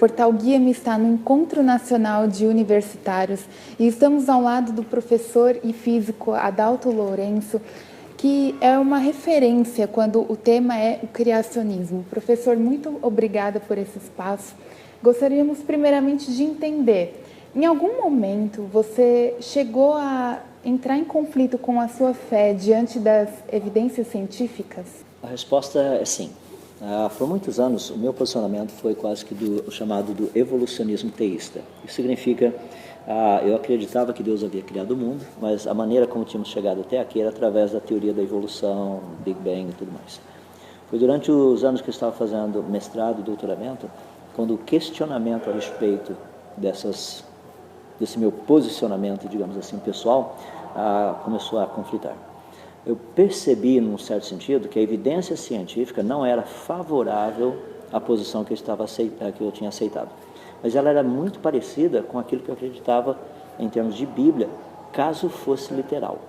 Portal Guia-me está no Encontro Nacional de Universitários e estamos ao lado do professor e físico Adalto Lourenço, que é uma referência quando o tema é o criacionismo. Professor, muito obrigada por esse espaço. Gostaríamos primeiramente de entender, em algum momento você chegou a entrar em conflito com a sua fé diante das evidências científicas? A resposta é sim. Por muitos anos, o meu posicionamento foi quase que o chamado do evolucionismo teísta. Isso significa, eu acreditava que Deus havia criado o mundo, mas a maneira como tínhamos chegado até aqui era através da teoria da evolução, Big Bang e tudo mais. Foi durante os anos que eu estava fazendo mestrado e doutoramento, quando o questionamento a respeito desse meu posicionamento, digamos assim, pessoal, começou a conflitar. Eu percebi, num certo sentido, que a evidência científica não era favorável à posição que eu tinha aceitado. Mas ela era muito parecida com aquilo que eu acreditava em termos de Bíblia, caso fosse literal.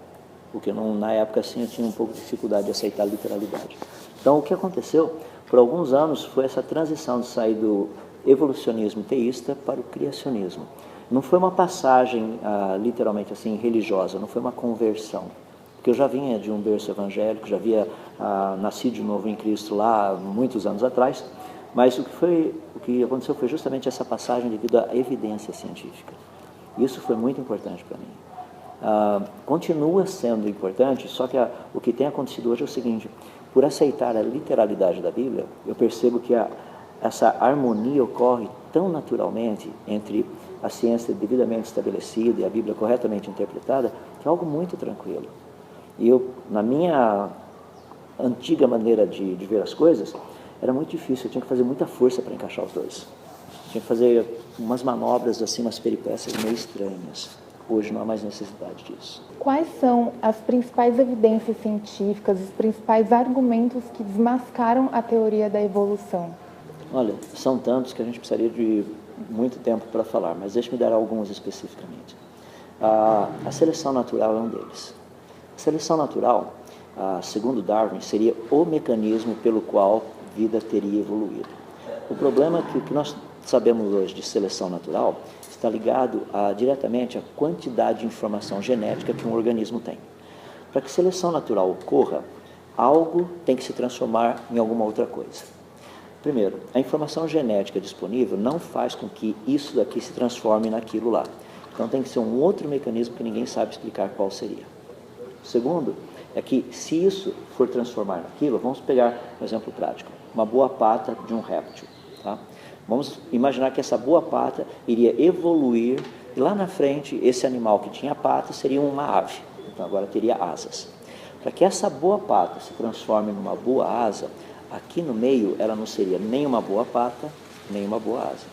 Porque na época, assim, eu tinha um pouco de dificuldade de aceitar a literalidade. Então, o que aconteceu, por alguns anos, foi essa transição de sair do evolucionismo teísta para o criacionismo. Não foi uma passagem, literalmente assim, religiosa, não foi uma conversão. Porque eu já vinha de um berço evangélico, já havia nascido de novo em Cristo lá muitos anos atrás, mas o que aconteceu foi justamente essa passagem devido à evidência científica. Isso foi muito importante para mim. Continua sendo importante, só que o que tem acontecido hoje é o seguinte: por aceitar a literalidade da Bíblia, eu percebo que essa harmonia ocorre tão naturalmente entre a ciência devidamente estabelecida e a Bíblia corretamente interpretada, que é algo muito tranquilo. E eu, na minha antiga maneira de ver as coisas, era muito difícil, eu tinha que fazer muita força para encaixar os dois. Tinha que fazer umas manobras, assim, umas peripécias meio estranhas. Hoje não há mais necessidade disso. Quais são as principais evidências científicas, os principais argumentos que desmascaram a teoria da evolução? Olha, são tantos que a gente precisaria de muito tempo para falar, mas deixe-me dar alguns especificamente. A seleção natural é um deles. A seleção natural, segundo Darwin, seria o mecanismo pelo qual a vida teria evoluído. O problema é que o que nós sabemos hoje de seleção natural está ligado diretamente à quantidade de informação genética que um organismo tem. Para que seleção natural ocorra, algo tem que se transformar em alguma outra coisa. Primeiro, a informação genética disponível não faz com que isso daqui se transforme naquilo lá. Então tem que ser um outro mecanismo que ninguém sabe explicar qual seria. O segundo é que, se isso for transformar naquilo, vamos pegar um exemplo prático, uma boa pata de um réptil. Tá? Vamos imaginar que essa boa pata iria evoluir e lá na frente esse animal que tinha pata seria uma ave, então agora teria asas. Para que essa boa pata se transforme numa boa asa, aqui no meio ela não seria nem uma boa pata, nem uma boa asa.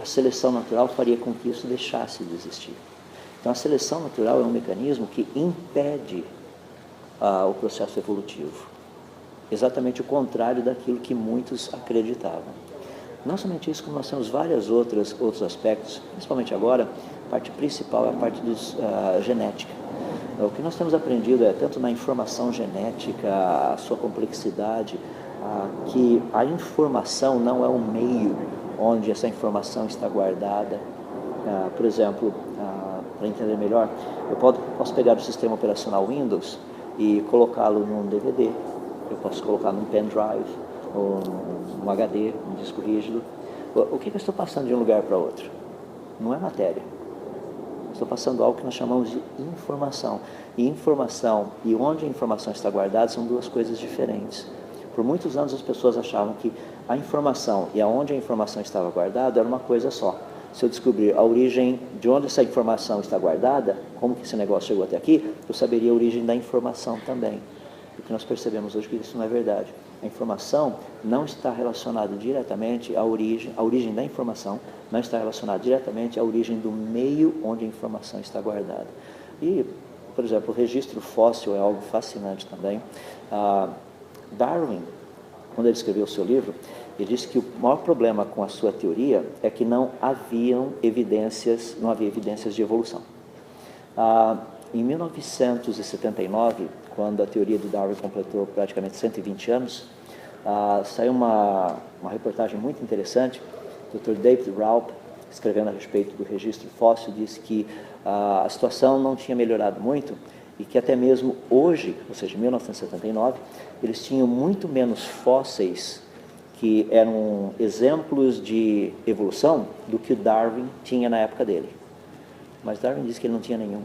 A seleção natural faria com que isso deixasse de existir. Então, a seleção natural é um mecanismo que impede o processo evolutivo. Exatamente o contrário daquilo que muitos acreditavam. Não somente isso, como nós temos vários outros aspectos, principalmente agora, a parte principal é a parte genética. O que nós temos aprendido tanto na informação genética, a sua complexidade, que a informação não é o meio onde essa informação está guardada. Por exemplo, para entender melhor, eu posso pegar o sistema operacional Windows e colocá-lo num DVD, eu posso colocar num pendrive, ou num HD, num disco rígido. O que eu estou passando de um lugar para outro? Não é matéria. Estou passando algo que nós chamamos de informação. E informação e onde a informação está guardada são duas coisas diferentes. Por muitos anos as pessoas achavam que a informação e aonde a informação estava guardada era uma coisa só. Se eu descobrir a origem de onde essa informação está guardada, como que esse negócio chegou até aqui, eu saberia a origem da informação também. O que nós percebemos hoje é que isso não é verdade. A informação não está relacionada diretamente à origem da informação, não está relacionada diretamente à origem do meio onde a informação está guardada. E, por exemplo, o registro fóssil é algo fascinante também. Darwin, quando ele escreveu o seu livro, ele disse que o maior problema com a sua teoria é que não havia evidências de evolução. Em 1979, quando a teoria de Darwin completou praticamente 120 anos, saiu uma reportagem muito interessante Dr. David Raup, escrevendo a respeito do registro fóssil, disse que a situação não tinha melhorado muito e que até mesmo hoje, ou seja, em 1979, eles tinham muito menos fósseis que eram exemplos de evolução do que Darwin tinha na época dele. Mas Darwin disse que ele não tinha nenhum.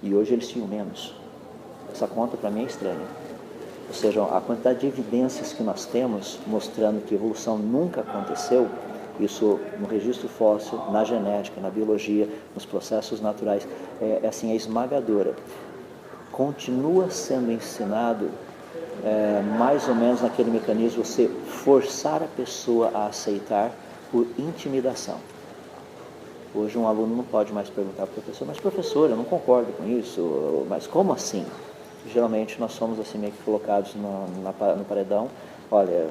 E hoje eles tinham menos. Essa conta para mim é estranha. Ou seja, a quantidade de evidências que nós temos mostrando que evolução nunca aconteceu, isso no registro fóssil, na genética, na biologia, nos processos naturais, é esmagadora. Continua sendo ensinado mais ou menos naquele mecanismo, você forçar a pessoa a aceitar por intimidação. Hoje um aluno não pode mais perguntar para o professor, mas professor, eu não concordo com isso, mas como assim? Geralmente nós somos assim meio que colocados no paredão. Olha, é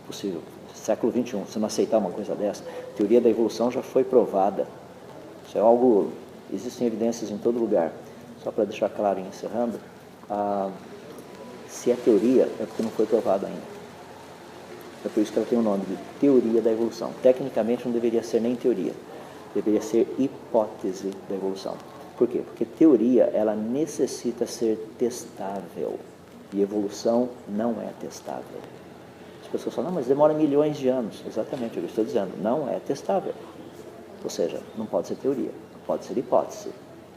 possível, século XXI, se não aceitar uma coisa dessa, a teoria da evolução já foi provada. Isso é algo, existem evidências em todo lugar. Só para deixar claro e encerrando, se é teoria, é porque não foi provado ainda. É por isso que ela tem o nome de teoria da evolução. Tecnicamente não deveria ser nem teoria, deveria ser hipótese da evolução. Por quê? Porque teoria, ela necessita ser testável, e evolução não é testável. As pessoas falam, não, mas demora milhões de anos. Exatamente o que eu estou dizendo, não é testável. Ou seja, não pode ser teoria, pode ser hipótese,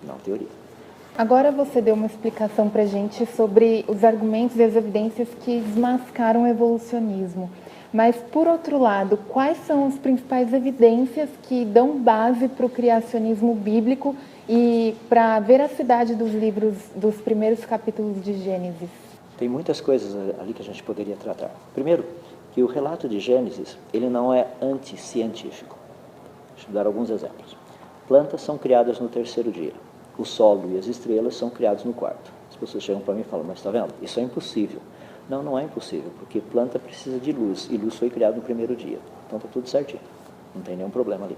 não teoria. Agora você deu uma explicação para a gente sobre os argumentos e as evidências que desmascaram o evolucionismo. Mas, por outro lado, quais são as principais evidências que dão base para o criacionismo bíblico e para a veracidade dos livros, dos primeiros capítulos de Gênesis? Tem muitas coisas ali que a gente poderia tratar. Primeiro, que o relato de Gênesis, ele não é anticientífico. Deixa eu dar alguns exemplos. Plantas são criadas no terceiro dia. O solo e as estrelas são criados no quarto. As pessoas chegam para mim e falam, mas está vendo? Isso é impossível. Não, não é impossível, porque planta precisa de luz, e luz foi criada no primeiro dia. Então está tudo certinho, não tem nenhum problema ali.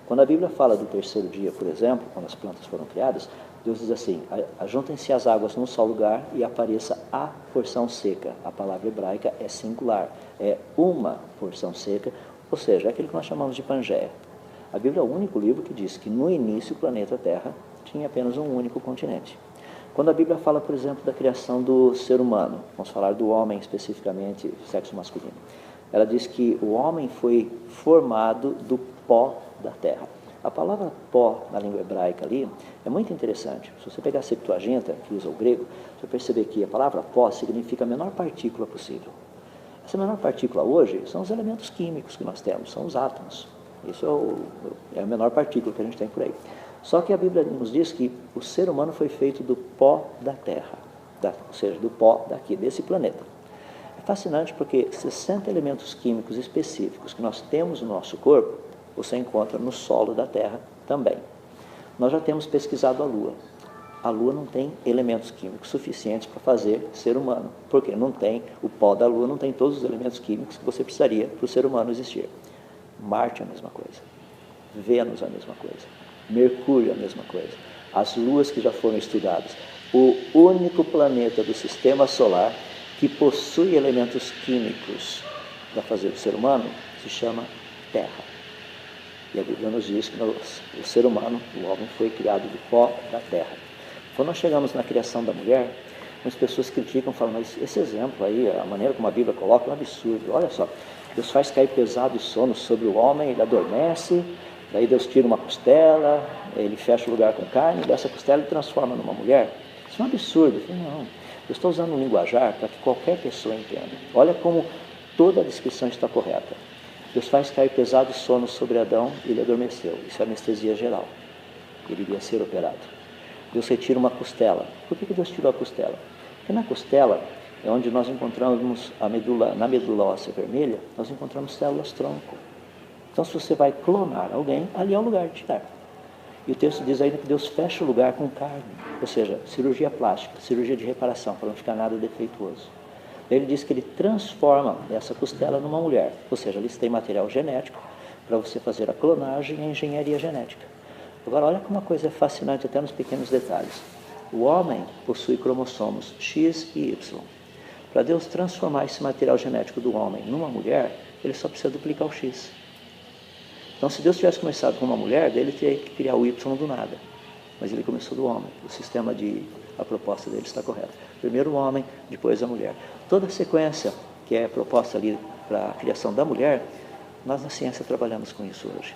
Quando a Bíblia fala do terceiro dia, por exemplo, quando as plantas foram criadas, Deus diz assim, ajuntem-se as águas num só lugar e apareça a porção seca. A palavra hebraica é singular, é uma porção seca, ou seja, é aquilo que nós chamamos de Pangeia. A Bíblia é o único livro que diz que no início o planeta Terra tinha apenas um único continente. Quando a Bíblia fala, por exemplo, da criação do ser humano, vamos falar do homem especificamente, sexo masculino, ela diz que o homem foi formado do pó da terra. A palavra pó na língua hebraica ali é muito interessante. Se você pegar a Septuaginta, que usa o grego, você vai perceber que a palavra pó significa a menor partícula possível. Essa menor partícula hoje são os elementos químicos que nós temos, são os átomos. Isso é a menor partícula que a gente tem por aí. Só que a Bíblia nos diz que o ser humano foi feito do pó da terra, ou seja, do pó desse planeta. É fascinante porque 60 elementos químicos específicos que nós temos no nosso corpo, você encontra no solo da terra também. Nós já temos pesquisado a Lua. A Lua não tem elementos químicos suficientes para fazer ser humano, porque não tem, o pó da Lua não tem todos os elementos químicos que você precisaria para o ser humano existir. Marte é a mesma coisa, Vênus é a mesma coisa, Mercúrio é a mesma coisa. As luas que já foram estudadas, o único planeta do sistema solar que possui elementos químicos para fazer o ser humano se chama Terra. E a Bíblia nos diz que o ser humano, o homem, foi criado do pó da terra. Quando nós chegamos na criação da mulher, as pessoas criticam, falam, mas esse exemplo aí, a maneira como a Bíblia coloca, é um absurdo. Olha só, Deus faz cair pesado sono sobre o homem, ele adormece, daí Deus tira uma costela, ele fecha o lugar com carne, e dessa costela ele transforma numa mulher. Isso é um absurdo. Eu falei, não, Deus está usando um linguajar para que qualquer pessoa entenda. Olha como toda a descrição está correta. Deus faz cair pesado sono sobre Adão e ele adormeceu. Isso é anestesia geral. Ele iria ser operado. Deus retira uma costela. Por que Deus tirou a costela? Porque na costela é onde nós encontramos na medula óssea vermelha, nós encontramos células-tronco. Então, se você vai clonar alguém, ali é o lugar de tirar. E o texto diz ainda que Deus fecha o lugar com carne, ou seja, cirurgia plástica, cirurgia de reparação, para não ficar nada defeituoso. Ele diz que ele transforma essa costela numa mulher, ou seja, ali tem material genético para você fazer a clonagem e a engenharia genética. Agora, olha como uma coisa é fascinante até nos pequenos detalhes. O homem possui cromossomos X e Y. Para Deus transformar esse material genético do homem numa mulher, ele só precisa duplicar o X. Então, se Deus tivesse começado com uma mulher, ele teria que criar o Y do nada. Mas ele começou do homem. A proposta dele está correta. Primeiro o homem, depois a mulher. Toda a sequência que é proposta ali para a criação da mulher, nós na ciência trabalhamos com isso hoje.